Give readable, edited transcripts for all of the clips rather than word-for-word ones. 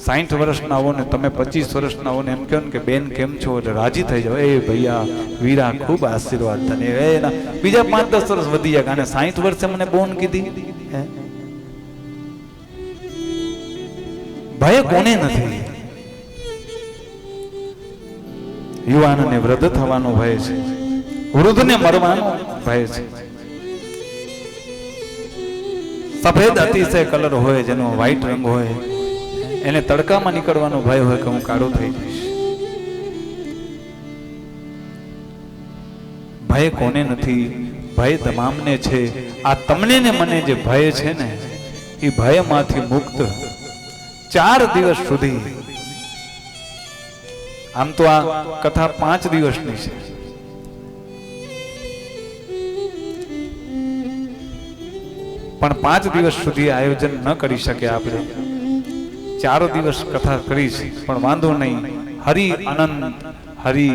60 વર્ષના હો ને તમે 25 વર્ષના હો ને એમ કહો ને કે બેન કેમ છો એટલે રાજી થઈ જાવ, એ ભૈયા વીરા ખૂબ આશીર્વાદ તને, એના બીજા 5-10 વર્ષ વધી જાય. અને 60 વર્ષે મને બોન કીધી, ભય કોને નથી? યુવાનને વૃદ્ધ થવાનો ભય છે, વૃદ્ધને મરવાનો ભય છે. સફેદ અતિશય કલર હોય, જેનો વ્હાઈટ રંગ હોય, એને તડકામાં નીકળવાનો ભય હોય કે હું કાળો થઈ જઈશ. ભય કોને નથી? ભય તમામને છે. આ તમને ને મને જે ભય છે ને, એ ભયમાંથી મુક્ત 4 દિવસ સુધી. આમ તો આ કથા 5 દિવસની છે, પણ 5 દિવસ સુધી આયોજન ન કરી શકે આપણે. 4 દિવસ કથા કરી છે, પણ વાંધો નહીં. હરિ અનંત, હરિ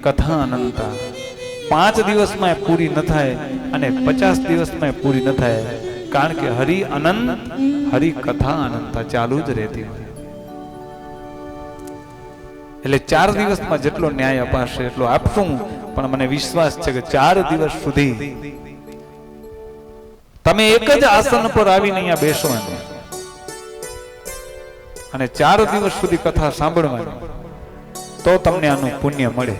કથા અનંતા. 5 દિવસમાં પૂરી ન થાય અને 50 દિવસમાં પૂરી ન થાય, કારણ કે હરિ અનંત, હરિ કથા અનંતા ચાલુ જ રહેતી હોય. એટલે 4 દિવસમાં જેટલો ન્યાય અપાશે એટલો આપશું. પણ મને વિશ્વાસ છે કે 4 દિવસ સુધી તમે એક જ આસન પર આવીને અહીંયા બેસવાનું અને 4 દિવસ સુધી કથા સાંભળવાની, તો તમને આનું પુણ્ય મળે.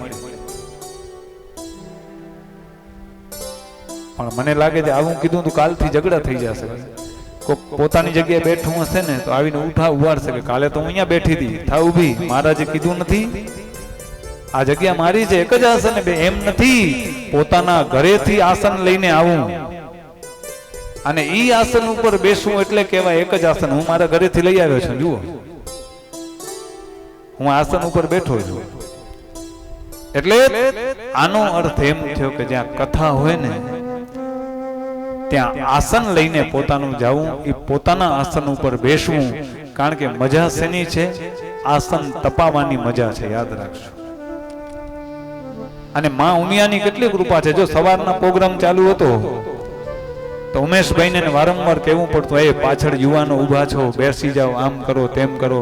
પણ મને લાગે છે આવું કીધું તો કાલથી ઝઘડા થઈ જશે. કોઈ પોતાની જગ્યાએ બેઠું હશે ને તો આવીને ઉભાડશે કે કાલે તો હું અહીંયા બેઠી હતી, થા ઊભી, મહારાજે કીધું નથી આ જગ્યા મારી છે, એક જ આસન. એમ નથી, પોતાના ઘરેથી આસન લઈને આવું અને ઈ આસન ઉપર બેસવું એટલે કહેવાય એક જ આસન. હું મારા ઘરેથી લઈ આવ્યો છું, જુઓ હું આસન ઉપર બેઠો છું. એટલે આનો અર્થ એમ થયો કે જ્યાં કથા હોય ને ત્યાં આસન લઈને પોતાનું જવું, એ પોતાના આસન ઉપર બેસવું. કારણ કે મજા શેની છે? આસન તપાવવાની મજા છે, યાદ રાખજો. અને માં ઉમિયાની કેટલી કૃપા છે. જો સવારના પ્રોગ્રામ ચાલુ હતો તો ઉમેશભાઈને વારંવાર કહેવું પડતું, એ પાછળ યુવાનો ઊભા છો, બેસી જાઓ, આમ કરો, તેમ કરો.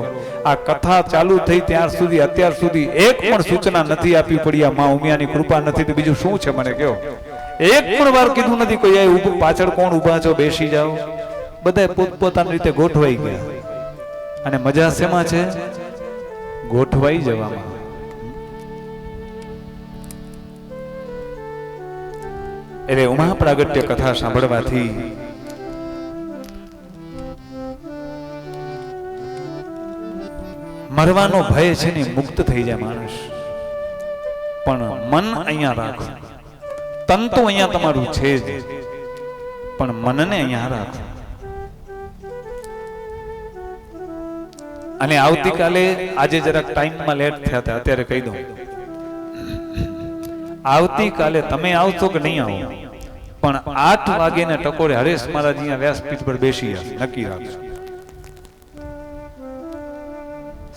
આ કથા ચાલુ થઈ ત્યાર સુધી, અત્યાર સુધી એક પણ સૂચના નથી આપી પડી. આ માં ઉમિયાની કૃપા નથી તો બીજું શું છે મને કહો? એક પણ વાર કીધું નથી કોઈ પાછળ કોણ ઊભા છો, બેસી જાઓ. બધા પોતપોતાની રીતે ગોઠવાઈ ગયા. અને મજા શેમાં છે? ગોઠવાઈ જવામાં. એટલે ઉમા પ્રાગટ્ય કથા સાંભળવાથી મરવાનો ભય છે ને મુક્ત થઈ જાય માણસ. પણ મન અહીંયા રાખો, તન તો અહીંયા તમારું છે જ, પણ મનને અહીંયા રાખો. અને આવતીકાલે, આજે જરાક ટાઈમમાં લેટ થયા હતા, અત્યારે કહી દઉં, આવતીકાલે તમે આવશો કે નહીં આવો, પણ 8 વાગે ને ટકોરે હરેશ મહારાજ અહીંયા વ્યાસપીઠ પર બેસી જશે, નક્કી રાખજો.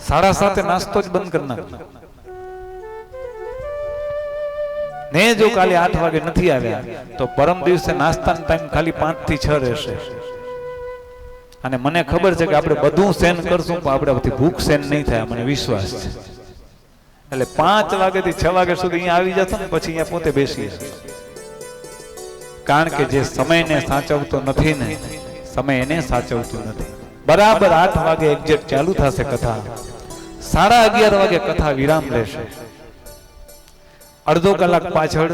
7:30 નાસ્તો જ બંધ કરી નાખજો. ને જો કાલે 8 વાગે નથી આવ્યા તો પરમ દિવસે નાસ્તાનો ટાઈમ ખાલી 5 થી 6 રહેશે. અને મને ખબર છે કે આપણે બધું સેન કરશું પણ આપણે બધી ભૂખ સેન નહીં થાય, મને વિશ્વાસ છે. એટલે 5 વાગ્યાથી 6 વાગ્યા સુધી અહીંયા આવી જશો ને પછી અહીંયા પોતે બેસી જશે. કારણ કે જે સમયને સાચવતો નથી ને, સમય એને સાચવતું નથી. બરાબર 8 વાગે એક્ઝેક્ટ ચાલુ થશે કથા, 11:30 વાગે કથા વિરામ લેશે. અડધો કલાક પાછળ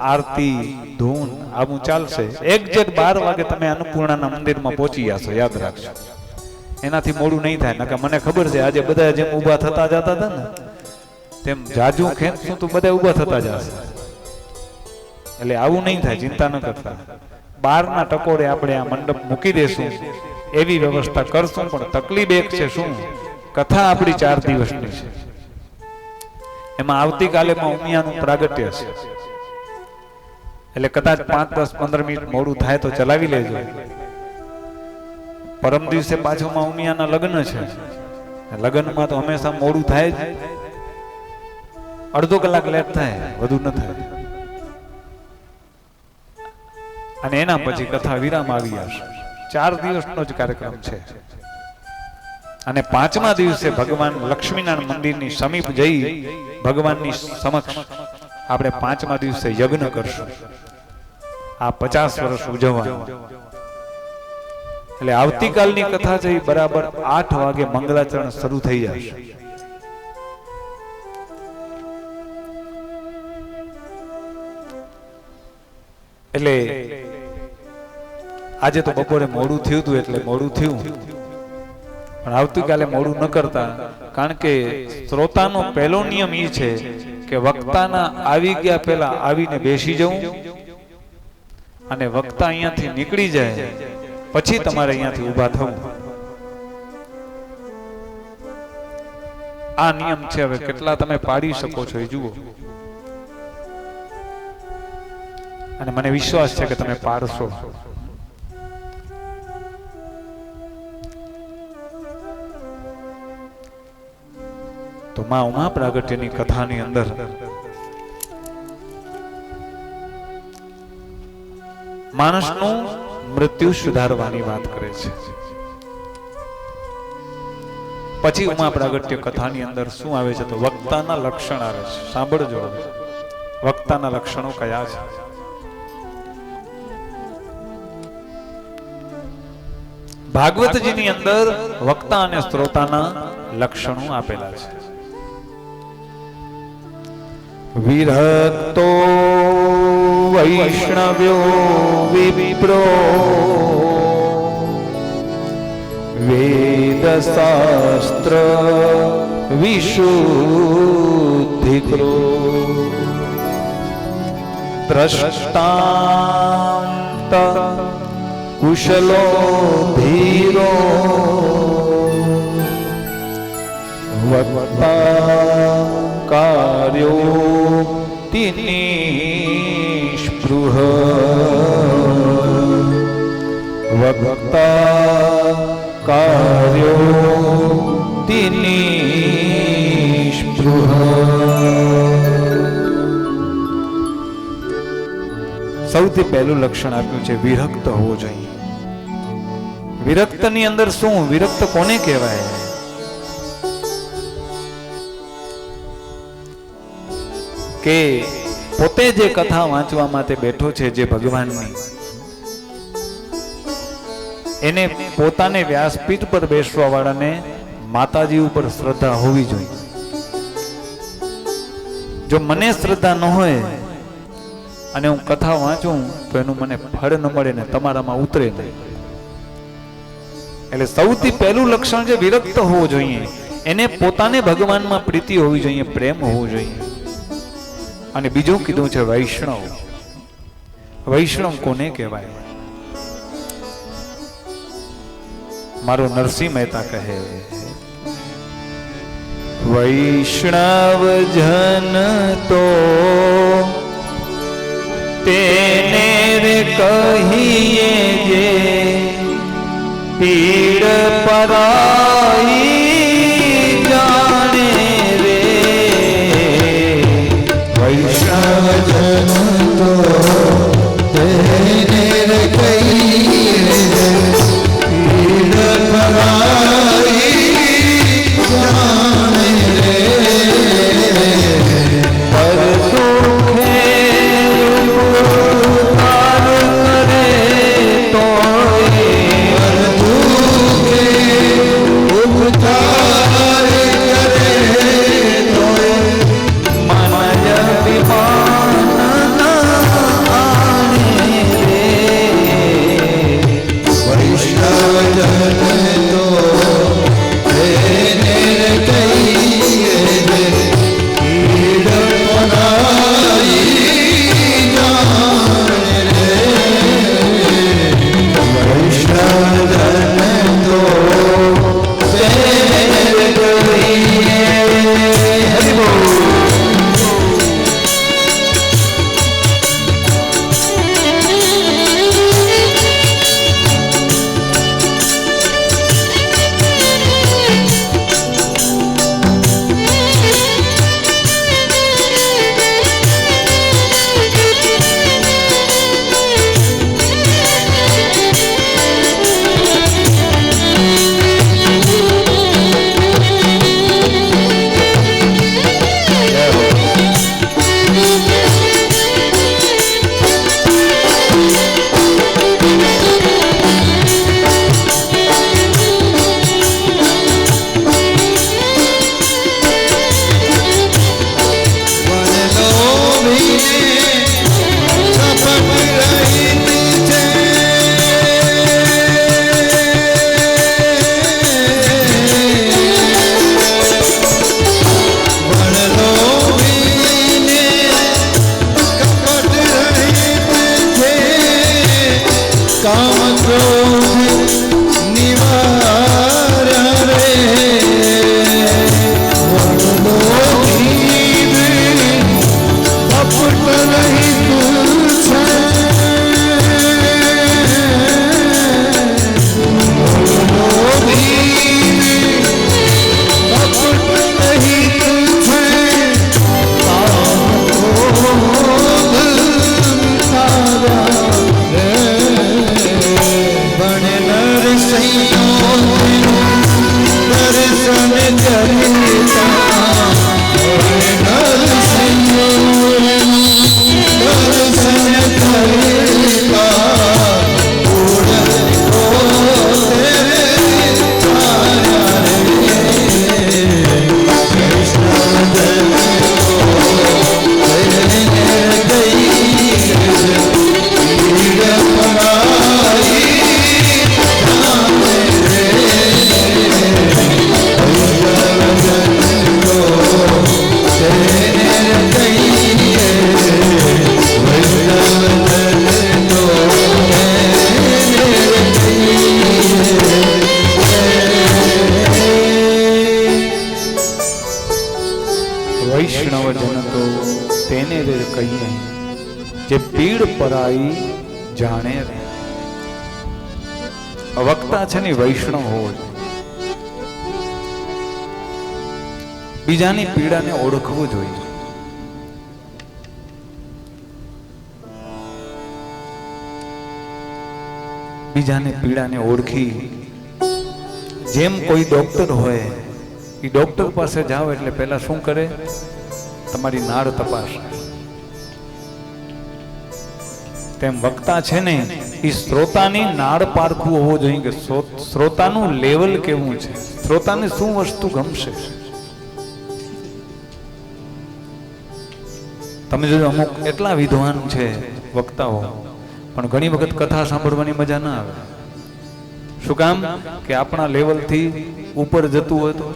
આરતી, ધૂન આવું ચાલશે. એક્ઝેક્ટ 12 વાગે તમે અન્નપૂર્ણાના મંદિરમાં પહોંચી જશો, યાદ રાખજો. એનાથી મોડું નહીં થાય. નકર મને ખબર છે આજે બધા જેમ ઊભા થતા જતા હતા ને તેમ જાજુ ખેંચશું તો બધા ઊભા થતા જશે. એટલે આવું નહીં થાય, ચિંતા ન કરતા. 12ના ટકોરે આપણે આ મંડપ મૂકી દેશું, એવી વ્યવસ્થા કરશું. પણ તકલીફ એક છે, શું? કથા આપણી 4 દિવસની છે. એમાં આવતીકાલે માં ઉમિયાનું પ્રાગટ્ય છે. એટલે કદાચ 5, 10, 15 મિનિટ મોડું થાય તો ચલાવી લેજો. પરમ દિવસે પાછો માં ઉમિયાના લગ્ન છે. લગ્નમાં તો હંમેશા મોડું થાય જ, અડધો કલાક લેટ થાય, વધુ ન થાય. અને એના પછી કથા વિરામ આવી જશે. 4 દિવસનો જ કાર્યક્રમ છે. અને પાંચમા દિવસે ભગવાન લક્ષ્મીનારાયણ મંદિરની સમીપ જઈ ભગવાનની સમક્ષ આપણે પાંચમા દિવસે યજ્ઞ કરશું. આ 50 વર્ષ ઉજવવાનું. એટલે આવતીકાલની કથા છે બરાબર 8 વાગે મંગલાચરણ શરૂ થઈ જશે. એટલે આજે તો બપોરે મોડું થયું હતું એટલે મોડું થયું, પણ આવતીકાલે મોડું ન કરતા. કારણ કે શ્રોતાનો પહેલો નિયમ એ છે કે વક્તાના આવી ગયા પહેલા આવીને બેસી જવું, અને વક્તા અહીંયાથી નીકળી જાય પછી તમારે અહીંયાથી ઊભા થવું. આ નિયમ છે. હવે કેટલા તમે પાડી શકો છો એ જુઓ, અને મને વિશ્વાસ છે કે તમે પાડશો. તો માં ઉમા પ્રાગટ્યની કથાની અંદર માણસનું મૃત્યુ સુધારવાની વાત કરે છે. પછી ઉમા પ્રાગટ્ય કથાની અંદર શું આવે છે તો વક્તાના લક્ષણ આવે છે. સાંભળજો, વક્તાના લક્ષણો કયા છે. ભાગવતજીની અંદર વક્તા અને શ્રોતાના લક્ષણો આપેલા છે. વિરક્તો વૈષ્ણવ્યો વિપ્રો વેદ શાસ્ત્ર વિશુદ્ધિકરો દ્રષ્ટાંત કુશલો ધીરો વક્તા કાર્યો નિષ્પૃહ વક્તા કાર્યો નિષ્પૃહ. સૌથી પહેલું લક્ષણ આપ્યું છે વિરક્ત હોવો જોઈએ. વિરક્તની અંદર શું? વિરક્ત કોને કહેવાય? કે પોતે જે કથા વાંચવા માટે બેઠો છે જે ભગવાનની, એને પોતાને વ્યાસપીઠ પર બેસવા વાળાને માતાજી ઉપર શ્રદ્ધા હોવી જોઈએ. જો મને શ્રદ્ધા ન હોય અને હું કથા વાંચું તો એનું મને ફળ ન મળે ને તમારામાં ઉતરે નહીં. એટલે સૌથી પહેલું લક્ષણ જે વિરક્ત હોવું જોઈએ, એને પોતાને ભગવાનમાં પ્રીતિ હોવી જોઈએ, પ્રેમ હોવો જોઈએ. અને બીજું કીધું છે વૈષ્ણવ. વૈષ્ણવ કોને કહેવાય? મારો નરસિંહ મહેતા કહે વૈષ્ણવ જન તો તેને રે કહીએ જે પીડ પરાઈ જાણે રે. વૈષ્ણવ જન તો તેને રે કહીએ પીડ પરાઈ જાણે રે. પર દુખે ઉતાર કરે તોય કામ ક્રોધ નિવાર્યા રે વરદો ધીર કપટ રહિત છે વરદો ધીર કપટ રહિત છે કામ ક્રોધ નિવાર્યા રે બને નરસૈયો દર્શન કરતા બને નરસૈયો દર્શન કરતા ઉડતો તેરે તારા રે કૃષ્ણ વૈષ્ણવ જન તો તેને રે કહીએ જે પીડ પરાઈ જાણે રે. વક્તા છે ને વૈષ્ણવ હોય, બીજાની પીડાને ઓળખવું જોઈએ. બીજાની પીડાને ઓળખી, જેમ કોઈ ડોક્ટર હોય એ ડોક્ટર પાસે જાઓ એટલે પહેલા શું કરે? તમારી નાળ તપાસ. તેમ વક્તા છે ને એ શ્રોતાની નાળ પારખવું હોવું જોઈએ કે શ્રોતાનું લેવલ કેવું છે, શ્રોતાને શું વસ્તુ ગમશે. તમે જોજો અમુક એટલા વિદ્વાન છે વક્તાઓ, પણ ઘણી વખત કથા સાંભળવાની મજા ના આવે. શું કામ? કે આપણા લેવલથી ઉપર જતું હોય તો.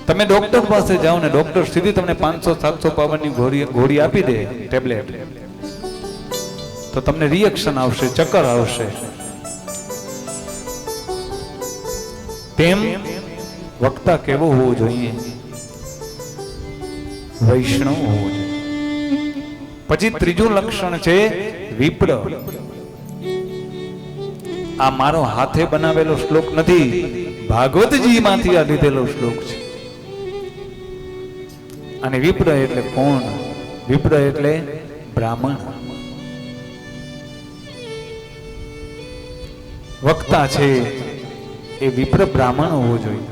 તમે ડોક્ટર પાસે જાઓ ને ડોક્ટર સીધી તમને 500-700 પાવરની ગોળી આપી દે ટેબ્લેટ, તો તમને રિએક્શન આવશે, ચક્કર આવશે. તેમ વક્તા કેવો હોવો જોઈએ? વૈષ્ણવ હોવો જોઈએ. પછી ત્રીજું લક્ષણ છે વિપ્ર. આ મારો હાથે બનાવેલો શ્લોક નથી, ભાગવતજી માંથી આ લીધેલો શ્લોક છે. અને વિપ્ર એટલે કોણ? વિપ્ર એટલે બ્રાહ્મણ. વક્તા છે એ વિપ્ર બ્રાહ્મણ હોવો જોઈએ.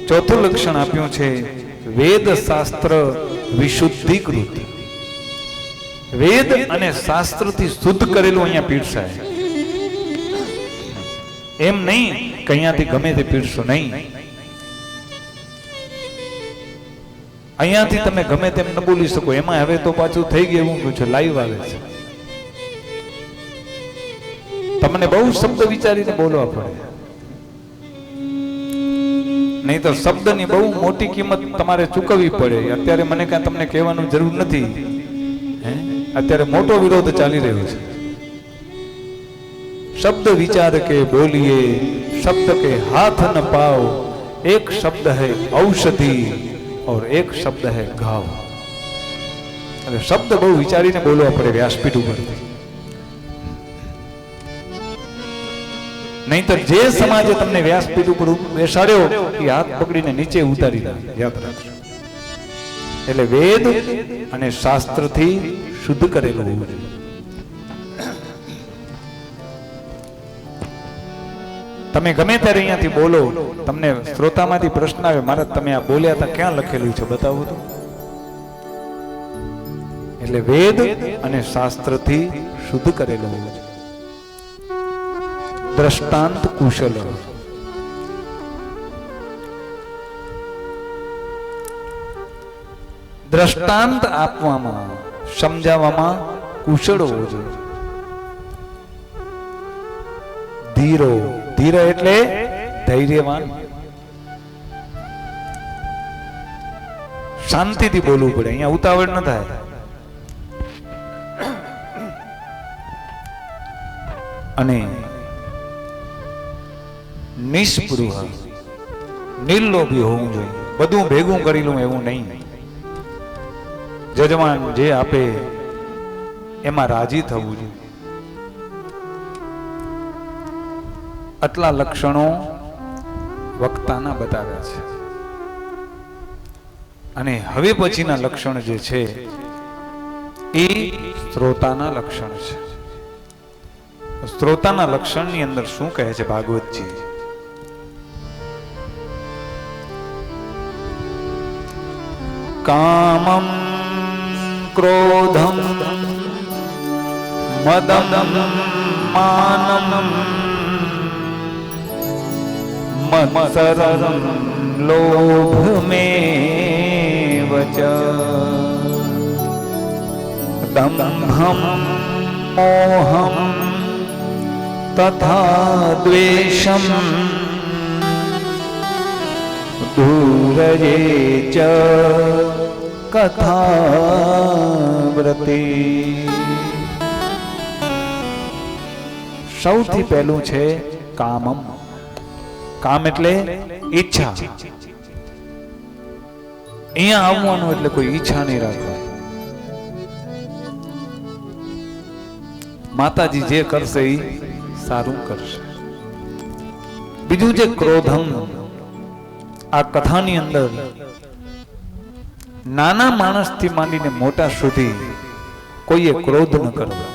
ચોથું લક્ષણ આપ્યું છે વેદ શાસ્ત્ર વિશુદ્ધિકૃત. વેદ અને શાસ્ત્રથી શુદ્ધ કરેલું અહીંયા પીરસાય. એમ નહીં કે અહીંયાથી ગમે તે પીરસો નહીં. અહીંયાથી તમે ગમે તેમ ન બોલી શકો. એમાં હવે તો પાછું થઈ ગયું એવું છે, લાઈવ આવે છે. તમને બહુ શબ્દ વિચારીને બોલવા પડે, નહીં તો શબ્દની બહુ મોટી કિંમત તમારે ચૂકવવી પડે. અત્યારે મને કાંઈ તમને કહેવાનું જરૂર નથી. અત્યારે મોટો વિરોધ ચાલી રહ્યો છે. शब्द विचार के बोलिए, शब्द के हाथ न पाओ. एक शब्द है औषधि और एक शब्द है घाव. अरे शब्द बहु विचारीने बोलवा पड़े व्यासपीठ ઉપર. નહીંતર જે સમાજે તમને વ્યાસપીઠ ઉપર બેસાડ્યો એ હાથ પકડીને નીચે ઉતારી દે. યાદ રાખજો. એટલે વેદ અને શાસ્ત્રથી શુદ્ધ કરેલું હોવું જોઈએ. તમે ગમે ત્યારે અહીંયાથી બોલો, તમને શ્રોતામાંથી પ્રશ્ન આવે, મારા તમે આ બોલ્યા હતા ક્યાં લખેલું છે બતાવો તો. એટલે વેદ અને શાસ્ત્રથી શુદ્ધ કરેલું હોવું જોઈએ. દ્રષ્ટાંત કુશલ. દ્રષ્ટાંત આપવામાં, સમજાવવામાં કુશળ હોવો જોઈએ. ધીરો. ધીર એટલે ધૈર્યવાન. શાંતિથી બોલવું પડે, અહીંયા ઉતાવળ ન થાય. અને નિષ્પૃહ નિર્લોભી હોવું જોઈએ. બધું ભેગું કરી લઉં એવું નહીં. જજમાન જે આપે એમાં રાજી થવું જોઈએ. આટલા લક્ષણો વક્તાના બતાવ્યા છે. અને હવે પછીના લક્ષણ જે છે એ શ્રોતાના લક્ષણ છે. શ્રોતાના લક્ષણની અંદર શું કહે છે ભાગવતજી? કામમ ક્રોધમ મદમ માનમ મત્સરમ લોભમેવ ચ દંભમ મોહમ તથા દ્વેષમ દૂરયે ચ કથાવ્રતે. સૌથી પહેલું છે કામમ. કામ એટલે ઈચ્છા. અહીંયા આવવાનું એટલે કોઈ ઈચ્છા નહીં રાખવાની. માતાજી જે કરશે એ સારું કરશે. બીજું છે ક્રોધમ. આ કથાની અંદર નાના માણસથી માંડીને મોટા સુધી કોઈએ ક્રોધ ન કરવો.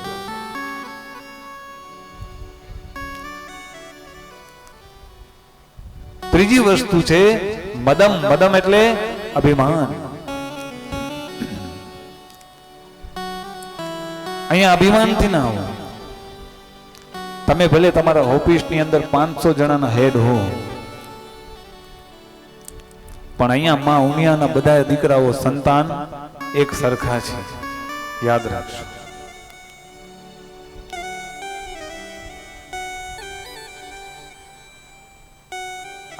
ત્રીજી વસ્તુ છે મદમ. મદમ એટલે અભિમાન. અહીંયા અભિમાનથી ના આવો. તમે ભલે તમારા ઓફિસની અંદર 500 જણાના હેડ હો, પણ અહીંયા માં ઉમિયાના બધા દીકરાઓ સંતાન એક સરખા છે. યાદ રાખજો.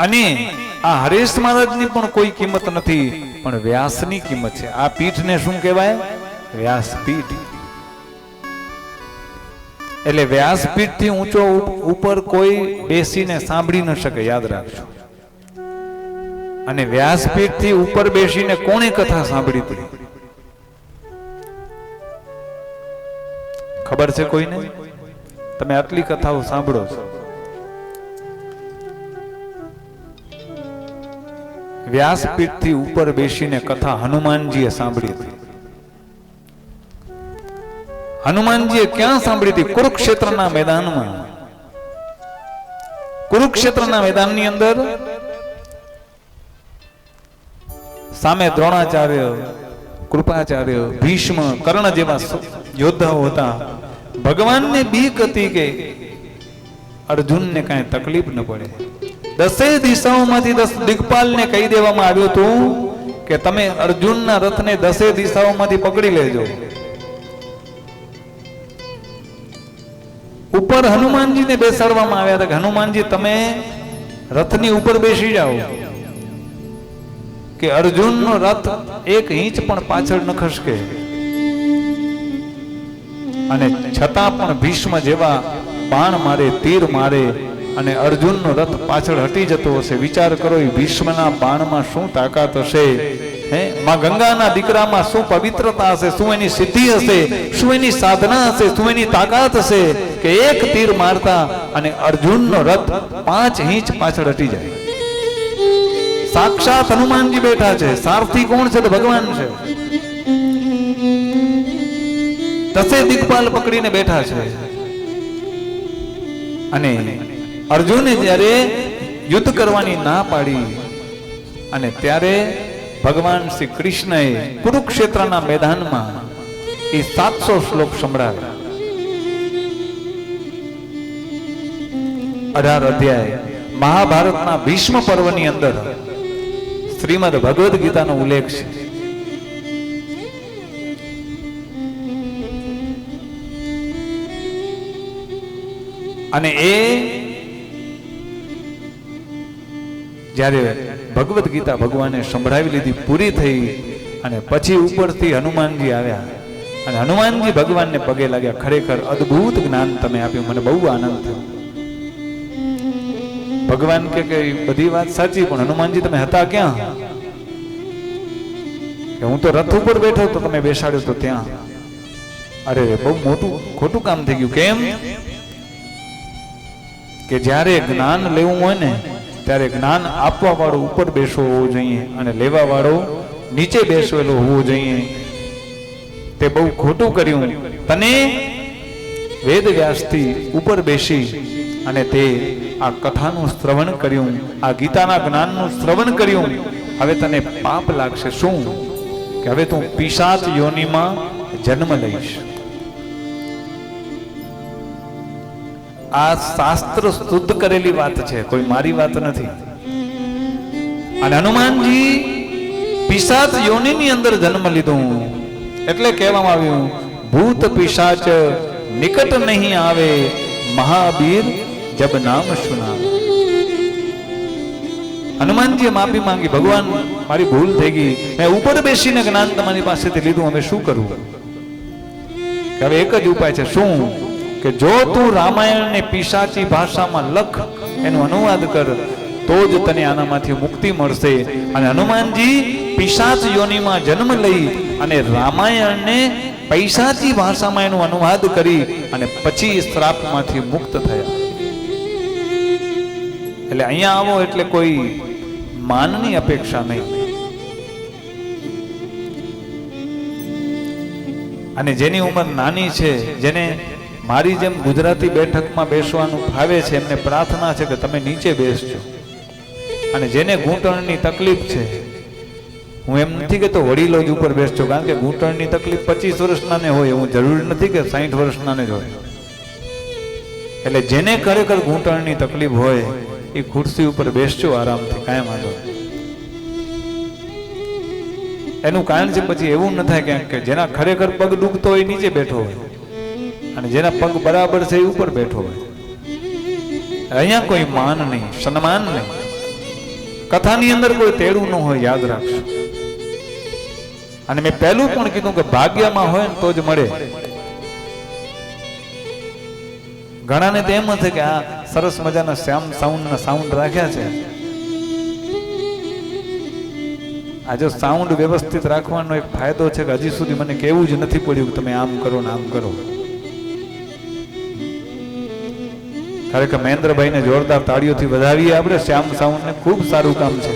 અને આ હરેશ મહારાજની પણ કોઈ કિંમત નથી, પણ વ્યાસની કિંમત છે. આ પીઠને શું કહેવાય? વ્યાસપીઠ. એટલે વ્યાસપીઠથી ઊંચો ઉપર કોઈ બેસીને સાંભળી ન શકે. યાદ રાખજો. અને વ્યાસપીઠથી ઉપર બેસીને કોણે કથા સાંભળી હતી? ખબર છે કોઈને? તમે આટલી કથાઓ સાંભળો છો. વ્યાસપીઠથી ઉપર બેસીને કથા હનુમાનજીએ સાંભળી હતી. હનુમાનજીએ ક્યાં સાંભળી હતી? કુરુક્ષેત્રના મેદાનમાં. કુરુક્ષેત્રના મેદાનની અંદર સામે દ્રોણાચાર્ય, કૃપાચાર્ય, ભીષ્મ, કર્ણ જેવા યોદ્ધાઓ હતા. ભગવાનને બીક હતી કે અર્જુનને કાંઈ તકલીફ ન પડે. 10 દિશાઓમાંથી 10 દિગ્પાલને કહી દેવામાં આવ્યું હતું કે તમે અર્જુનના રથને 10 દિશાઓમાંથી પકડી લેજો. ઉપર હનુમાનજીને બેસાડવામાં આવ્યા હતા કે હનુમાનજી તમે રથની ઉપર બેસી જાઓ, કે અર્જુનનો રથ 1 ઇંચ પણ પાછળ ન ખસકે. અને છતાં પણ ભીષ્મ જેવા બાણ મારે, તીર મારે અને અર્જુનનો રથ પાછળ હટી જતો હશે. વિચાર કરો, એ ભીષ્મના બાણમાં શું તાકાત હશે? હે, માં ગંગાના દીકરામાં શું પવિત્રતા હશે? શું એની સિદ્ધિ હશે? શું એની સાધના હશે? શું એની તાકાત હશે કે 1 તીર મારતા અને અર્જુનનો રથ 5 ઇંચ પાછળ હટી જાય? સાક્ષાત હનુમાનજી બેઠા છે. સારથી કોણ છે? તો ભગવાન છે. 10 દિગ્પાલ પકડીને બેઠા છે. અને અર્જુને જ્યારે યુદ્ધ કરવાની ના પાડી અને ત્યારે ભગવાન શ્રી કૃષ્ણએ કુરુક્ષેત્રના મેદાનમાં એ 700 શ્લોક સંભળાવ્યા. 18 અધ્યાય મહાભારતના ભીષ્મ પર્વની અંદર શ્રીમદ ભગવદ ગીતાનો ઉલ્લેખ છે. અને એ જ્યારે ભગવદ ગીતા ભગવાને સંભળાવી લીધી, પૂરી થઈ, અને પછી ઉપરથી હનુમાનજી આવ્યા અને હનુમાનજી ભગવાનને પગે લાગ્યા. ખરેખર અદ્ભુત જ્ઞાન તમે આપ્યું, મને બહુ આનંદ થયો. ભગવાન કે બધી વાત સાચી, પણ હનુમાનજી તમે હતા ક્યાં? કે હું તો રથ ઉપર બેઠો તો તમે બેસાડ્યો તો ત્યાં. અરે બહુ મોટું ખોટું કામ થઈ ગયું. કેમ? કે જ્યારે જ્ઞાન લેવું હોય ને ત્યારે જ્ઞાન આપવા વાળો ઉપર બેસવો હોવો જોઈએ અને લેવા વાળો નીચે બેસવેલો હોવો જોઈએ. તે બહુ ખોટું કર્યું. તને વેદ વ્યાસથી ઉપર બેસી અને તે આ કથાનું શ્રવણ કર્યું, આ ગીતાના જ્ઞાનનું શ્રવણ કર્યું. હવે તને પાપ લાગશે. શું? કે હવે તું પિશાચ યોનિમાં જન્મ લઈશ. આ શાસ્ત્ર શુદ્ધ કરેલી વાત છે, કોઈ મારી વાત નથી. અને હનુમાનજી પિશાચ યોનિની અંદર જન્મ લીધો એટલે કહેવામાં આવ્યું ભૂત પિશાચ નિકટ નહીં આવે, મહાવીર જબ નામ સુના. હનુમાનજીએ માફી માંગી, ભગવાન મારી ભૂલ થઈ ગઈ, મેં ઉપર બેસીને જ્ઞાન તમારી પાસેથી લીધું, હવે શું કરવું? કે હવે એક જ ઉપાય છે. શું? કે જો તું રામાયણને પિશાચી ભાષામાં લખ, એનો અનુવાદ કર, તો જ તને આનામાંથી મુક્તિ મળશે. અને હનુમાનજી પિશાચ યોનિમાં જન્મ લઈ અને રામાયણને પૈસાચી ભાષામાં એનો અનુવાદ કરી અને પછી શ્રાપમાંથી મુક્ત થયા. એટલે અહીંયા આવો એટલે કોઈ માનની અપેક્ષા નહીં. અને જેની ઉંમર નાની છે, જેને મારી જેમ ગુજરાતી બેઠકમાં બેસવાનું ફાવે છે, એમને પ્રાર્થના છે કે તમે નીચે બેસજો. અને જેને ઘૂંટણની તકલીફ છે, હું એમ નથી કે તો વડીલો જ ઉપર બેસજો, કારણ કે ઘૂંટણની તકલીફ 25 વર્ષના ને હોય, એવું જરૂરી નથી કે 60 વર્ષના ને જ હોય. એટલે જેને ખરેખર ઘૂંટણની તકલીફ હોય એ ખુરશી ઉપર બેસજો આરામથી, કાંઈ વાંધો નહીં. એનું કારણ છે પછી એવું ન થાય કે જેના ખરેખર પગ દુખતો હોય નીચે બેઠો હોય અને જેના પગ બરાબર છે એ ઉપર બેઠો હોય. અહીંયા કોઈ માન નહીં, સન્માન નહીં. કથાની અંદર કોઈ તેડું ન હોય, યાદ રાખજો. અને મેં પહેલું પણ કીધું કે ભાગ્યમાં હોય ને તો જ મળે. ઘણાને તો એમ છે કે આ સરસ મજાના શ્યામ સાઉન્ડ રાખ્યા છે. આ જો સાઉન્ડ વ્યવસ્થિત રાખવાનો એક ફાયદો છે કે હજી સુધી મને કેવું જ નથી પડ્યું કે તમે આમ કરો ને આમ કરો. ખરેખર મહેન્દ્રભાઈને જોરદાર તાળીઓથી વધાવીએ આપણે. શ્યામ સાઉન્ડને ખૂબ સારું કામ છે.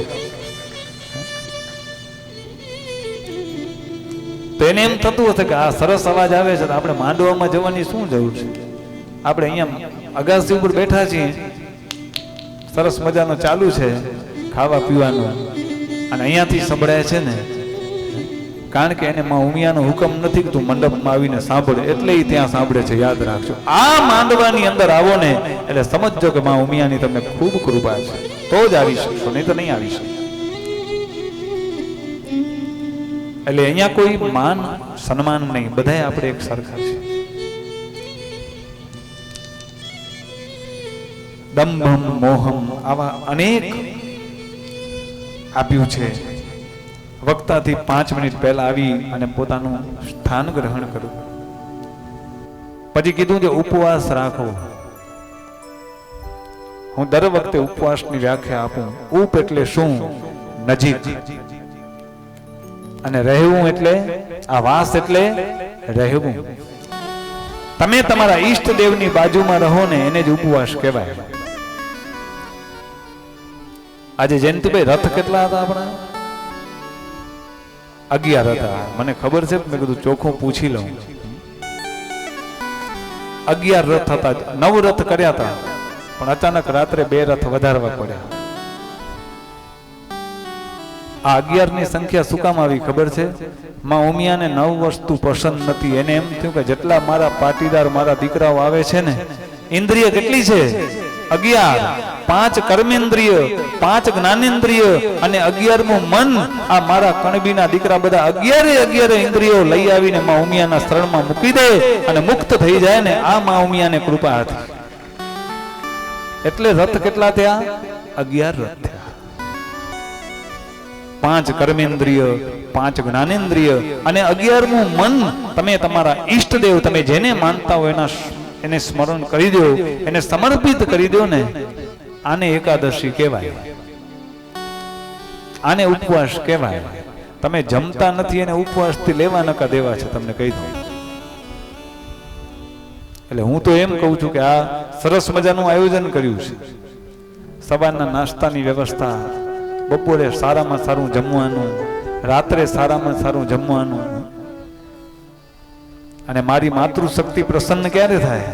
તો એને એમ થતું હશે કે આ સરસ અવાજ આવે છે તો આપણે માંડવામાં જવાની શું જરૂર છે? આપણે અહીંયા અગાસી ઉપર બેઠા છીએ, સરસ મજાનો ચાલુ છે ખાવા પીવાનું, અને અહીંયાથી સંભળાય છે ને, કારણ કે એને માં ઉમિયાનો હુકમ નથી કે તું મંડપમાં આવીને સાંભળે, એટલે એ ત્યાં સાંભળે છે. યાદ રાખજો, આ માંડવાની અંદર આવો ને એટલે સમજજો કે માં ઉમિયાની તમને ખૂબ કૃપા છે, તો જ આવી શકશો, નહીં તો નહીં આવી શકો. એટલે અહીંયા કોઈ માન સન્માન નહીં, બધાય આપણે એક સરખા છે. દંભમ મોહમ આવા અનેક આપ્યું છે. વક્તાથી 5 મિનિટ પહેલા આવી અને પોતાનું સ્થાન ગ્રહણ કર્યું. પછી કીધું કે ઉપવાસ રાખો. હું દર વખતે ઉપવાસની વ્યાખ્યા આપું. ઉપ એટલે શું? નજીક. અને રહેવું એટલે આ વાસ એટલે રહેવું. તમે તમારા ઈષ્ટદેવની બાજુમાં રહો ને એને જ ઉપવાસ કહેવાય. આજે જયંતિભાઈ રથ કેટલા હતા આપણા? 11 હતા. મને ખબર છે, મેં કીધું ચોખ્ખું પૂછી લઉં. 11 રથ હતા. 9 રથ કર્યા હતા, પણ અચાનક રાત્રે 2 રથ વધારવા પડ્યા. આ 11 ની સંખ્યા શું કામ આવી ખબર છે? માં ઉમિયાને 9 વસ્તુ પસંદ નથી. એને એમ થયું કે જેટલા મારા પાટીદાર મારા દીકરાઓ આવે છે ને, ઇન્દ્રિય કેટલી છે? 11. 5 કર્મેન્દ્રિય, 5 જ્ઞાનેન્દ્રિય અને 11મું મન. આ મારા કણબીના દીકરા બધા 11 ઇન્દ્રિયો લઈ આવીને માં ઉમિયાના શરણમાં મૂકી દે અને મુક્ત થઈ જાય ને, આ માં ઉમિયાને કૃપા હતી. એટલે રથ કેટલા થયા? 11 રથ થયા. 5 કર્મેન્દ્રિય, 5 જ્ઞાનેન્દ્રિય અને 11મું મન તમે તમારા ઈષ્ટદેવ તમે જેને માનતા હો એને સ્મરણ કરી દો, એને સમર્પિત કરી દો ને, આને એકાદશી કહેવાય, આને ઉપવાસ કહેવાય. તમે જમતા નથી એને ઉપવાસથી લેવા નકા દેવા છે, તમને કહી દઉં. એટલે હું તો એમ કહું છું કે આ સરસ મજાનું આયોજન કર્યું છે. સવારના નાસ્તાની વ્યવસ્થા, બપોરે સારામાં સારું જમવાનું, રાત્રે સારામાં સારું જમવાનું. અને મારી માતૃશક્તિ પ્રસન્ન ક્યારે થાય?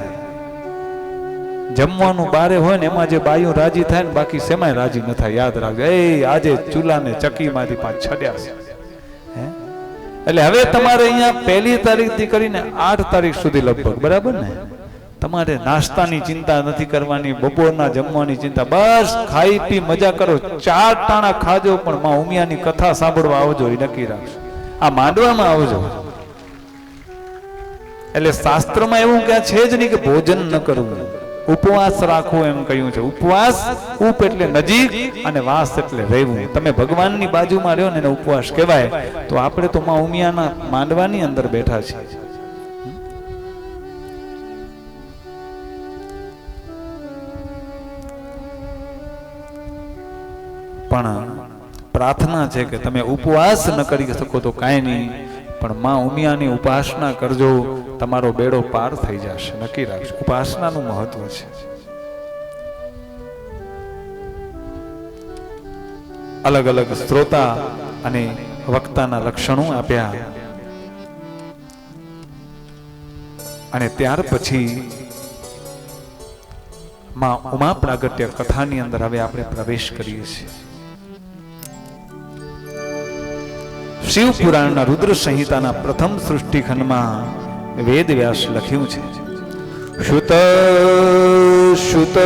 જમવાનું બારે હોય ને એમાં જે બાયું રાજી થાય ને, બાકી સેમાય રાજી ન થાય. યાદ રાખજો, આજે ચૂલાને ચકીમાંથી 5 છડ્યા છે. એટલે હવે તમારે અહીંયા 1 તારીખથી કરીને 8 તારીખ સુધી લગભગ, બરાબર ને, તમારે નાસ્તાની ચિંતા નથી કરવાની, બપોરના જમવાની ચિંતા, બસ ખાઈ પી મજા કરો. 4 ટાણા ખાજો, પણ માં ઉમિયાની કથા સાંભળવા આવજો, એ નક્કી રાખજો. આ માંડવામાં આવજો. એટલે શાસ્ત્રમાં એવું ક્યાં છે જ નહીં કે ભોજન ન કરવું, ઉપવાસ રાખવો એમ કહ્યું છે. ઉપવાસ, ઉપ એટલે નજીક અને વાસ એટલે રહેવું. તમે ભગવાનની બાજુમાં રહ્યો ને એને ઉપવાસ કહેવાય. તો આપણે તો માં ઉમિયાના માંડવાની અંદર બેઠા છીએ. પણ પ્રાર્થના છે કે તમે ઉપવાસ ન કરી શકો તો કાંઈ નહીં, પણ માં ઉમિયાની ઉપાસના કરજો, તમારો બેડો પાર થઈ જશે. નક્કી રાખજો, ઉપાસનાનું મહત્વ છે. અલગ અલગ શ્રોતા અને વક્તાના લક્ષણો આપ્યા, અને ત્યાર પછી માં ઉમા પ્રાગટ્ય કથાની અંદર હવે આપણે પ્રવેશ કરીએ છીએ. શિવ પુરાણના રુદ્ર સંહિતાના પ્રથમ સૃષ્ટિ ખંડમાં વેદ વ્યાસ લખ્યું છે, શુત શુત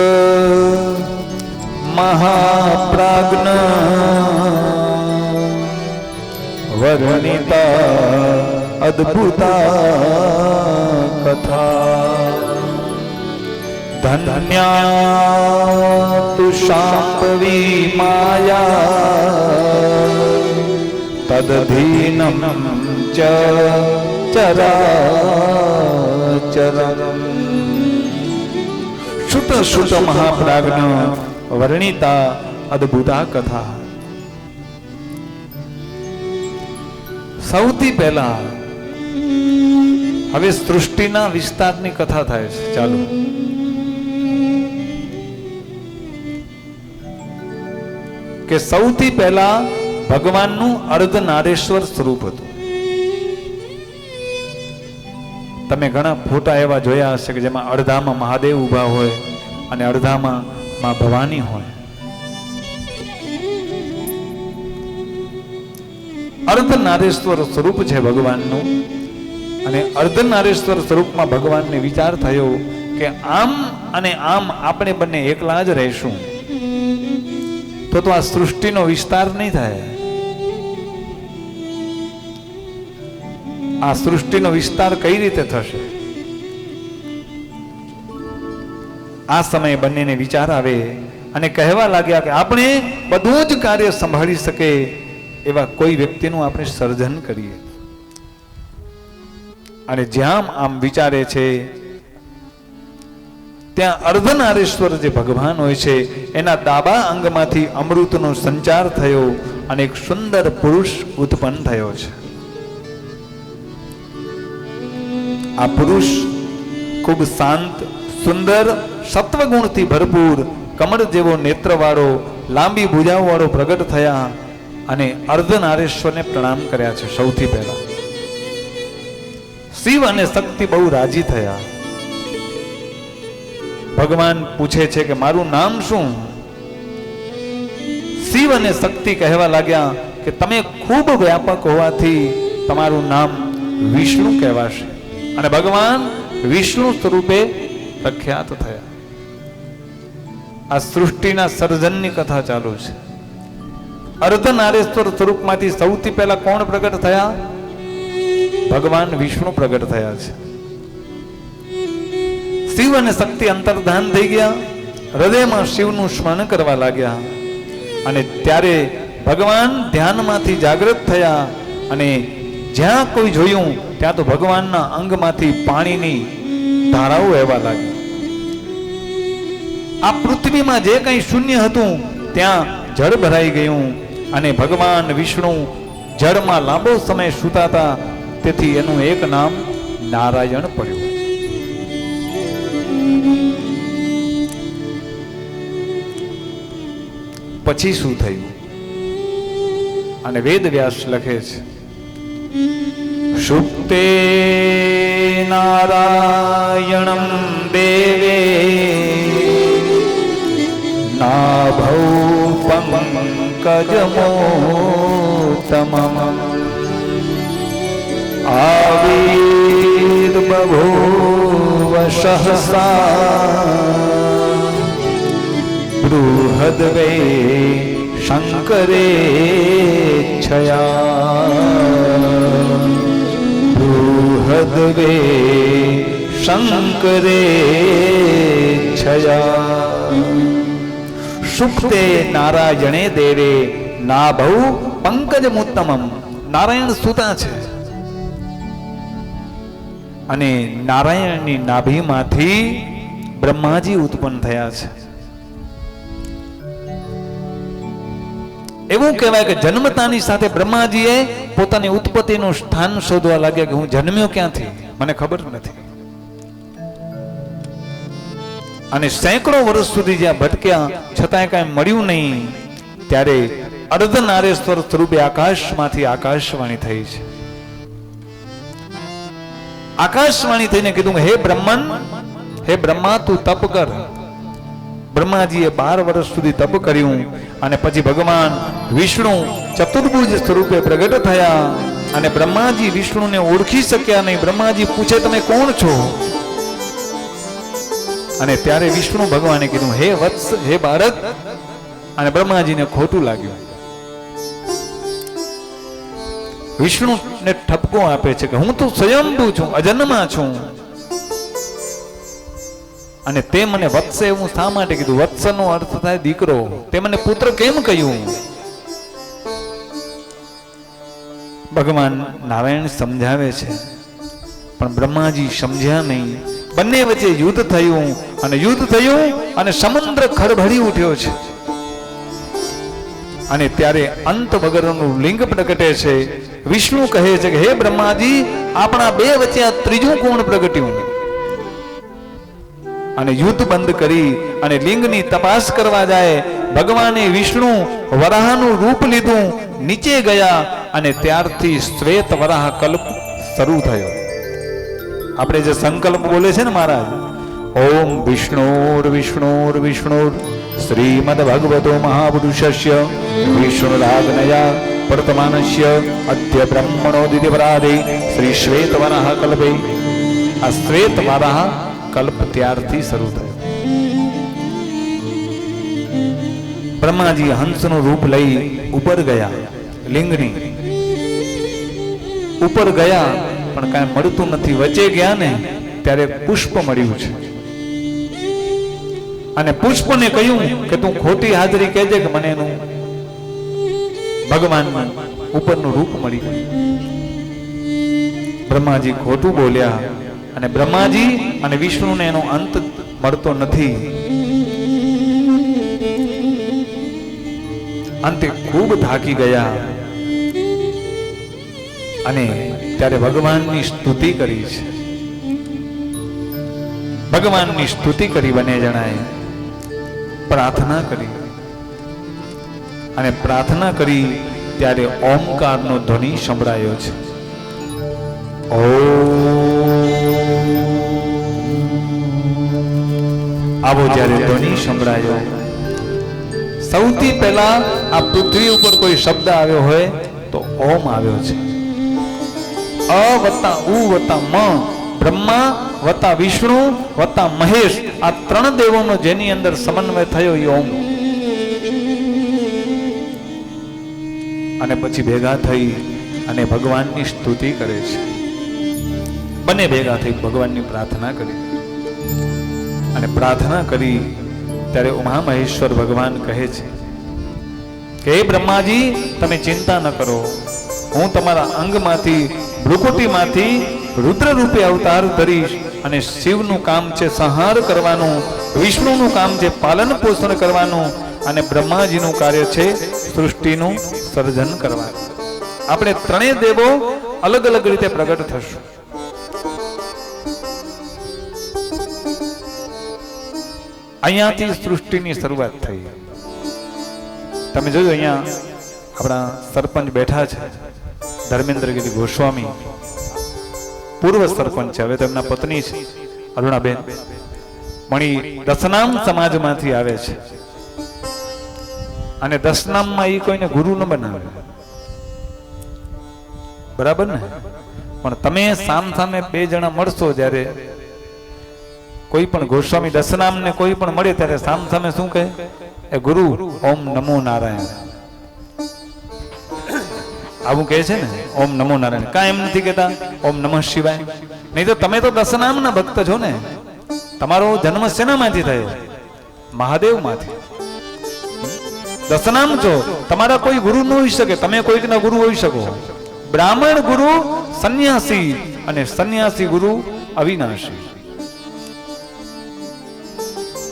મહાપ્રાજ્ઞ વર્ણિતા અદ્ભુતા કથા ધન્યા તુ શાંભવી માયા તદધીનમ ચ ચરાચરમ. શુત શુત મહાપ્રાજ્ઞ વર્ણિતા અદ્ભુતા કથા. સૌથી પહેલા હવે સૃષ્ટિના વિસ્તારની કથા થાય છે. ચાલો, કે સૌથી પહેલા ભગવાનનું અર્ધનારેશ્વર સ્વરૂપ હતું. તમે ઘણા ફોટા એવા જોયા હશે કે જેમાં અડધામાં મહાદેવ ઊભા હોય અને અડધામાં માં ભવાની હોય. અર્ધનારેશ્વર સ્વરૂપ છે ભગવાનનું. અને અર્ધનારેશ્વર સ્વરૂપમાં ભગવાનને વિચાર થયો કે આમ અને આમ આપણે બંને એકલા જ રહીશું તો આ સૃષ્ટિનો વિસ્તાર નહીં થાય. આ સૃષ્ટિનો વિસ્તાર કઈ રીતે થશે? આ સમયે બંનેને વિચાર આવે અને કહેવા લાગ્યા કે આપણે બધું જ કાર્ય સંભાળી શકે એવા કોઈ વ્યક્તિનું આપણે સર્જન કરીએ. અને જ્યાં આમ વિચારે છે ત્યાં અર્ધનારેશ્વર જે ભગવાન હોય છે એના ડાબા અંગમાંથી અમૃતનો સંચાર થયો અને એક સુંદર પુરુષ ઉત્પન્ન થયો છે. આ પુરુષ ખૂબ શાંત, સુંદર, સત્વગુણથી ભરપૂર, કમળ જેવો નેત્રવાળો, લાંબી ભુજાઓવાળો પ્રગટ થયા અને અર્ધનારેશ્વરને પ્રણામ કર્યા છે. સૌથી પહેલા શિવ અને શક્તિ બહુ રાજી થયા. ભગવાન પૂછે છે કે મારું નામ શું? શિવ અને શક્તિ કહેવા લાગ્યા કે તમે ખૂબ વ્યાપક હોવાથી તમારું નામ વિષ્ણુ કહેવાશે. અને ભગવાન વિષ્ણુ સ્વરૂપે પ્રખ્યાત થયા. આ સૃષ્ટિના સર્જનની કથા ચાલુ છે. અર્ધનારેશ્વર સ્વરૂપમાંથી સૌથી પહેલા કોણ પ્રગટ થયા? ભગવાન વિષ્ણુ પ્રગટ થયા છે. શિવ અને શક્તિ અંતર્ધાન થઈ ગયા, હૃદયમાં શિવનું સ્મરણ કરવા લાગ્યા. અને ત્યારે ભગવાન ધ્યાનમાંથી જાગૃત થયા અને જ્યાં કોઈ જોયું ત્યાં તો ભગવાનના અંગમાંથી પાણીની ધારાઓ વહેવા લાગી. આ પૃથ્વીમાં જે કંઈ શૂન્ય હતું ત્યાં જળ ભરાઈ ગયું અને ભગવાન વિષ્ણુ જળમાં લાંબો સમય સૂતા હતા, તેથી એનું એક નામ નારાયણ પડ્યું. પછી શું થયું? અને વેદ વ્યાસ લખે છે, સુપ્તે નારાયણમ દેવે નાભૌ પંકજમોત્તમમ આવિર્બભૂવ સહસા બૃહદ્વે શંકરે છયા બૃહદ્વે શંકરે છયા સુપ્તે નારાયણે દેવે નાભૌ પંકજમુત્તમમ. નારાયણ સૂતા છે અને નારાયણની નાભીમાંથી બ્રહ્માજી ઉત્પન્ન થયા છે. એવું કહેવાય કે જન્મતાની સાથે બ્રહ્માજીએ પોતાની ઉત્પત્તિનું સ્થાન શોધવા લાગ્યા કે હું જન્મ્યો ક્યાંથી, મને ખબર નથી. અને સેંકડો વર્ષ સુધી જ્યાં ભટક્યા છતાંય કાંઈ મળ્યું નહીં, ત્યારે અર્ધનારેશ્વર સ્વરૂપે આકાશમાંથી આકાશવાણી થઈ છે. આકાશવાણી થઈને કીધું, હે બ્રહ્મન, હે બ્રહ્મા તું તપ કર. બ્રહ્માજીએ 12 વર્ષ સુધી તપ કર્યું અને પછી ભગવાન વિષ્ણુ ચતુર્ભુજ સ્વરૂપે પ્રગટ થયા અને બ્રહ્માજી વિષ્ણુને ઓળખી શક્યા નહીં. બ્રહ્માજી પૂછે, તમે કોણ છો? અને ત્યારે વિષ્ણુ ભગવાને કીધું, હે વત્સ, હે બાળક. અને બ્રહ્માજીને ખોટું લાગ્યું. વિષ્ણુને ઠપકો આપે છે કે હું તો સ્વયંભૂ છું, અજન્મા છું, અને તે મને વત્સ એવું શા માટે કીધું? વત્સનો અર્થ થાય દીકરો. તે મને પુત્ર કેમ કહ્યું? ભગવાન નારાયણ સમજાવે છે, પણ બ્રહ્માજી સમજ્યા નહીં. બંને વચ્ચે યુદ્ધ થયું અને સમુદ્ર ખળભળી ઉઠ્યો છે. અને ત્યારે અંત વગરનું લિંગ પ્રગટે છે. વિષ્ણુ કહે છે કે હે બ્રહ્માજી, આપણા બે વચ્ચે આ ત્રીજું કોણ પ્રગટ્યું? અને યુદ્ધ બંધ કરી અને લિંગની તપાસ કરવા જાય. ભગવાને વિષ્ણુ વરાહનું રૂપ લીધું, નીચે ગયા અને ત્યારથી શ્વેત વરાહ કલ્પ શરૂ થયો. આપણે જે સંકલ્પ બોલે છે ને મહારાજ, ઓમ વિષ્ણુર વિષ્ણુર વિષ્ણુર શ્રીમદ ભગવતો મહાપુરુષસ્ય વિષ્ણુરાગ્નયા વર્તમાનસ્ય અદ્ય બ્રહ્મણો દિવ્યપરાધે શ્રી શ્વેત વરાહ કલ્પે. આ શ્વેત વરાહ કલ્પ ત્યારથી શરૂ થયો. બ્રહ્માજી હંસનું રૂપ લઈ ઉપર ગયા, લિંગની ઉપર ગયા પણ કાંઈ મળતું નથી. વચ્ચે ગયા ને ત્યારે પુષ્પ મળ્યું છે અને પુષ્પને કહ્યું કે તું ખોટી હાજરી કહેજે કે મને એનું ભગવાનનું ઉપરનું રૂપ મળી ગયું. બ્રહ્માજી ખોટું બોલ્યા અને બ્રહ્માજી અને વિષ્ણુને એનો અંત મળતો નથી. અંતે ખૂબ થાકી ગયા અને ત્યારે ભગવાનની સ્તુતિ કરી છે. ભગવાનની સ્તુતિ કરી બંને જણાએ પ્રાર્થના કરી અને પ્રાર્થના કરી ત્યારે ઓમકારનો ધ્વનિ સંભળાયો છે. આવો જ્યારે ધ્વનિ સંભળાયો, સૌથી પહેલા આ પૃથ્વી ઉપર કોઈ શબ્દ આવ્યો હોય તો ઓમ આવ્યો છે. અ વત્તા ઉ વત્તા મ, બ્રહ્મા વત્તા વિષ્ણુ વત્તા મહેશ, આ ત્રણ દેવોનો જેની અંદર સમન્વય થયો એ ઓમ. અને પછી ભેગા થઈ અને ભગવાનની સ્તુતિ કરે છે. બંને ભેગા થઈ ભગવાનની પ્રાર્થના કરી અને પ્રાર્થના કરી ત્યારે ઉમા મહેશ્વર ભગવાન કહે છે કે હે બ્રહ્માજી તમે ચિંતા ન કરો, હું તમારા અંગમાંથી ભ્રુકુટીમાંથી રુદ્ર રૂપે અવતાર ધરીશ અને શિવનું કામ છે સંહાર કરવાનું, વિષ્ણુનું કામ છે પાલન પોષણ કરવાનું અને બ્રહ્માજીનું કાર્ય છે સૃષ્ટિનું સર્જન કરવાનું. આપણે ત્રણેય દેવો અલગ અલગ રીતે પ્રગટ થશું. અહીંયાથી સૃષ્ટિની શરૂઆત થઈ. તમે જોયું અહીંયા આપણા સરપંચ બેઠા છે ધર્મેન્દ્રગીરી ગોસ્વામી, પૂર્વ સરપંચ છે, હવે તેમના પત્ની છે અરુણાબેન, મણી દસનામ સમાજમાંથી આવે છે અને દસનામમાં એ કોઈને ગુરુ ન બનાવે, બરાબર ને? પણ તમે સામે બે જણા મળશો, જ્યારે કોઈ પણ ગોસ્વામી દસનામ ને કોઈ પણ મળે ત્યારે સામે શું કહે? એ ગુરુ ઓમ નમો નારાયણ, આવું કહે છે ને, ઓમ નમો નારાયણ. કાંઈ એમ નથી કહેતા ઓમ નમઃ શિવાય. નહીં તો તમે તો દસનામના ભક્ત છો ને. તમારો જન્મ શેનામાંથી થયો? મહાદેવમાંથી. દસનામ છો, તમારા કોઈ ગુરુ ન હોઈ શકે, તમે કોઈકના ગુરુ હોઈ શકો. બ્રાહ્મણ ગુરુ સંન્યાસી અને સંન્યાસી ગુરુ અવિનાશી.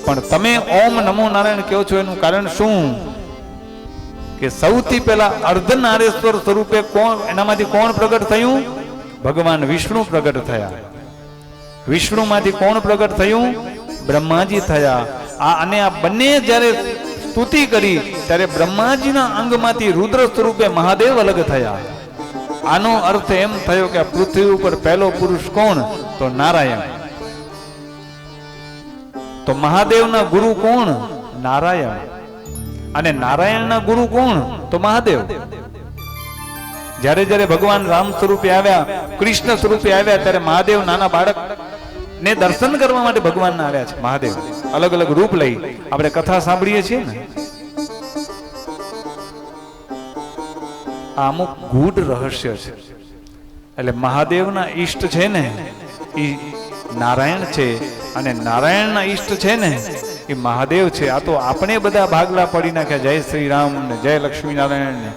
પણ તમે ઓમ નમો નારાયણ કહો છો એનું કારણ શું? કે સૌથી પહેલા અર્ધનારેશ્વર સ્વરૂપે કોણ, એનામાંથી કોણ પ્રગટ થયું? ભગવાન વિષ્ણુ પ્રગટ થયા. વિષ્ણુમાંથી કોણ પ્રગટ થયું? બ્રહ્માજી થયા. અને આ બંને જ્યારે સ્તુતિ કરી ત્યારે બ્રહ્માજીના અંગમાંથી રુદ્ર સ્વરૂપે મહાદેવ અલગ થયા. આનો અર્થ એમ થયો કે આ પૃથ્વી ઉપર પહેલો પુરુષ કોણ? તો નારાયણ. તો મહાદેવના ગુરુ કોણ? નારાયણ. અને નારાયણના ગુરુ કોણ? તો મહાદેવ. જ્યારે જ્યારે ભગવાન રામ સ્વરૂપે આવ્યા, કૃષ્ણ સ્વરૂપે આવ્યા, ત્યારે મહાદેવ નાના બાળક ને દર્શન કરવા માટે ભગવાનના આવ્યા છે. મહાદેવ અલગ અલગ રૂપ લઈ આપણે કથા સાંભળીએ છીએ ને. આ અમુક ગૂઢ રહસ્ય છે. એટલે મહાદેવના ઈષ્ટ છે ને એ નારાયણ છે, અને નારાયણના ઈષ્ટ છે ને એ મહાદેવ છે. આ તો આપણે બધા ભાગલા પડી નાખ્યા, જય શ્રી રામ ને જય લક્ષ્મી નારાયણ ને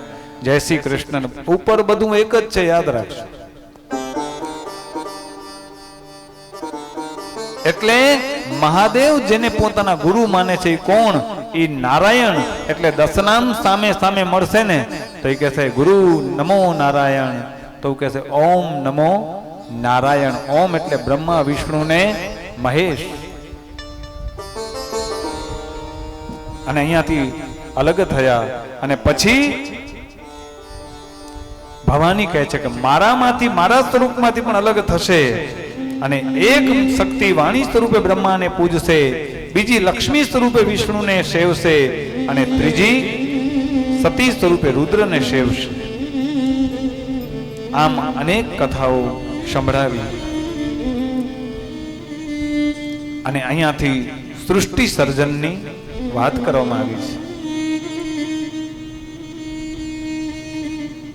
જય શ્રી કૃષ્ણ. ઉપર બધું એક જ છે, યાદ રાખજો. એટલે મહાદેવ જેને પોતાના ગુરુ માને છે એ કોણ? એ નારાયણ. એટલે દસનામ સામે સામે મળશે ને તો એ કહેશે ગુરુ નમો નારાયણ, તો કહેશે ઓમ નમો નારાયણ. ઓમ એટલે બ્રહ્મા વિષ્ણુ ને મહેશ. અને અહીંયાથી અલગ થયા અને પછી ભવાની કહે છે કે મારામાંથી, મારા સ્વરૂપમાંથી પણ અલગ થશે અને એક શક્તિ વાણી સ્વરૂપે બ્રહ્માને પૂજશે, બીજી લક્ષ્મી સ્વરૂપે વિષ્ણુને સેવશે અને ત્રીજી સતી સ્વરૂપે રુદ્રને સેવશે. આમ અનેક કથાઓ સંભળાવી અને અહીંયાથી સૃષ્ટિ સર્જનની વાત કરવામાં આવી છે.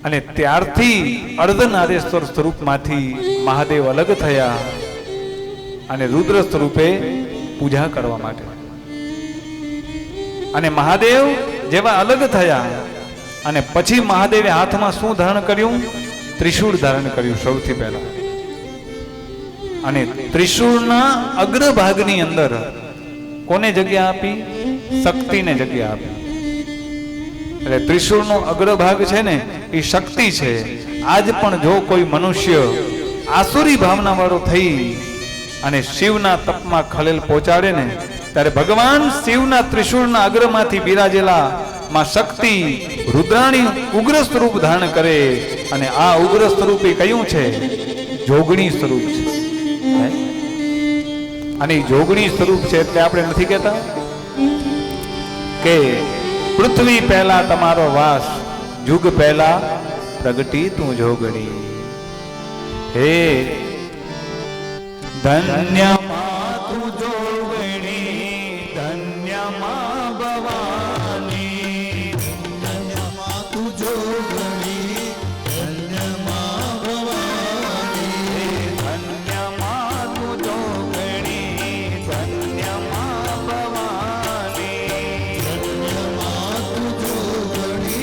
અને ત્યારથી અર્ધનારેશ્વર સ્વરૂપમાંથી મહાદેવ અલગ થયા અને રુદ્ર સ્વરૂપે પૂજા કરવા માટે. અને મહાદેવ જેવા અલગ થયા અને પછી મહાદેવે હાથમાં શું ધારણ કર્યું? ત્રિશૂળ ધારણ કર્યું સૌથી પહેલા. અને ત્રિશૂળના અગ્રભાગની અંદર કોને જગ્યા આપી? શક્તિને જગ્યા આપી. એટલે ત્રિશૂળનો અગ્રભાગ છે ને એ શક્તિ છે. આજ પણ જો કોઈ મનુષ્ય આસુરી ભાવના વાળો થઈ અને શિવના તપમાં ખલેલ પહોંચાડે ને ત્યારે ભગવાન શિવના ત્રિશૂળના અગ્રમાંથી બિરાજેલા માં શક્તિ રુદ્રાણી ઉગ્ર સ્વરૂપ ધારણ કરે. અને આ ઉગ્ર સ્વરૂપ એ કયું છે? જોગણી સ્વરૂપ છે. અને જોગણી સ્વરૂપ છે એટલે આપણે નથી કહેતા કે પૃથ્વી પહેલા તમારો વાસ, યુગ પહેલા પ્રગટી તું જોગણી. હે ધન્ય તું જોગણી, ધન્ય માં ભવાની, ધન્ય તું જોગણી, ધન્ય ભવાની, ધન્ય માં તું જોગણી, ધન્ય માં ભવાની, ધન્ય તું જોગણી,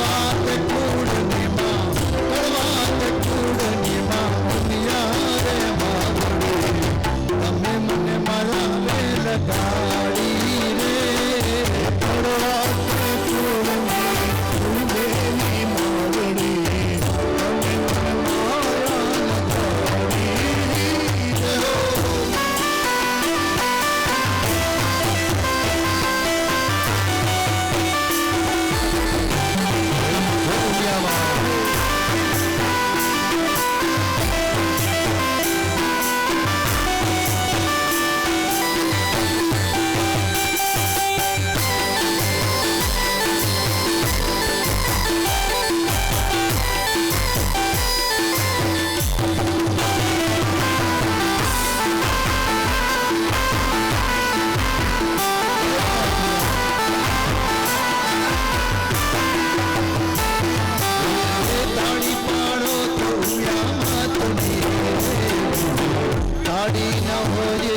કડવાત કુળની માં, કડવાત કુળની માં, દુનિયા રે માવડી, તમે મને મારા રે લગાડી રે. કડવાત કુળની કુળદેવી માવડી, તમે મને મારા લગાડી રે. તાળી પાડો તો યાદ તાળી ન હોય